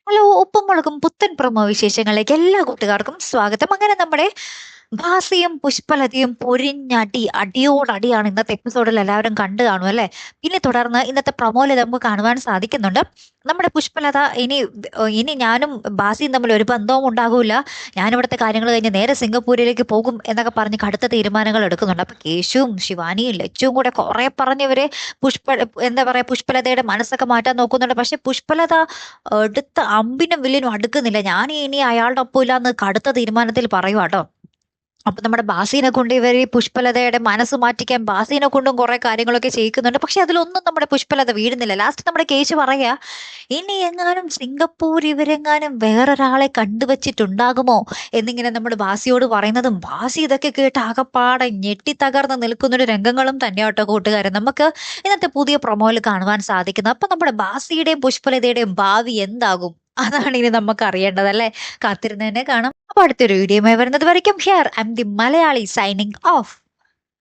Hello, ഉപ്പും മുളകും പുത്തൻ പ്രൊമോ വിശേഷങ്ങളിലേക്ക് എല്ലാ കൂട്ടുകാർക്കും സ്വാഗതം. അങ്ങനെ നമ്മുടെ ഭാസിയും പുഷ്പലതയും പൊരിഞ്ഞടി അടിയോടടിയാണ് ഇന്നത്തെ എപ്പിസോഡിൽ എല്ലാവരും കണ്ടു കാണും അല്ലെ. പിന്നെ തുടർന്ന് ഇന്നത്തെ പ്രൊമോയിൽ നമുക്ക് കാണുവാൻ സാധിക്കുന്നുണ്ട് നമ്മുടെ പുഷ്പലത ഇനി ഞാനും ഭാസിയും തമ്മിൽ ഒരു ബന്ധവും ഉണ്ടാകൂല, ഞാനിവിടുത്തെ കാര്യങ്ങൾ കഴിഞ്ഞ് നേരെ സിംഗപ്പൂരിലേക്ക് പോകും എന്നൊക്കെ പറഞ്ഞ് കടുത്ത തീരുമാനങ്ങൾ എടുക്കുന്നുണ്ട്. അപ്പൊ കേശുവും ശിവാനിയും ലച്ചുവും കൂടെ കുറെ പറഞ്ഞവരെ പുഷ്പ എന്താ പറയാ പുഷ്പലതയുടെ മനസ്സൊക്കെ മാറ്റാൻ നോക്കുന്നുണ്ട്. പക്ഷെ പുഷ്പലത എടുത്ത അമ്പിനും വില്ലിനും അടുക്കുന്നില്ല. ഞാൻ ഇനി അയാളുടെ ഒപ്പം ഇല്ലാന്ന് കടുത്ത തീരുമാനത്തിൽ പറയുവാട്ടോ. അപ്പൊ നമ്മുടെ ബാസീനെ കൊണ്ട് ഇവർ ഈ പുഷ്പലതയുടെ മനസ്സ് മാറ്റിക്കാൻ ബാസീനെ കൊണ്ടും കുറെ കാര്യങ്ങളൊക്കെ ചെയ്യിക്കുന്നുണ്ട്. പക്ഷെ അതിലൊന്നും നമ്മുടെ പുഷ്പലത വീഴുന്നില്ല. ലാസ്റ്റ് നമ്മുടെ കേശു പറയാ, ഇനി എങ്ങാനും സിംഗപ്പൂർ ഇവരെങ്ങാനും വേറൊരാളെ കണ്ടുവച്ചിട്ടുണ്ടാകുമോ എന്നിങ്ങനെ നമ്മുടെ ബാസിയോട് പറയുന്നതും ബാസി ഇതൊക്കെ കേട്ട് ആകപ്പാടെ ഞെട്ടി തകർന്ന് നിൽക്കുന്നൊരു രംഗങ്ങളും തന്നെയാട്ടോ കൂട്ടുകാരൻ നമുക്ക് ഇന്നത്തെ പുതിയ പ്രൊമോയിൽ കാണുവാൻ സാധിക്കുന്നത്. അപ്പൊ നമ്മുടെ ബാസിയുടെയും പുഷ്പലതയുടെയും ഭാവി എന്താകും, അതാണ് ഇനി നമുക്ക് അറിയേണ്ടത് അല്ലെ. കാത്തിരുന്ന് തന്നെ കാണാം. അപ്പൊ അടുത്തൊരു വീഡിയോയുമായി വരുന്നത് വരയ്ക്കും here I M the Malayali signing off.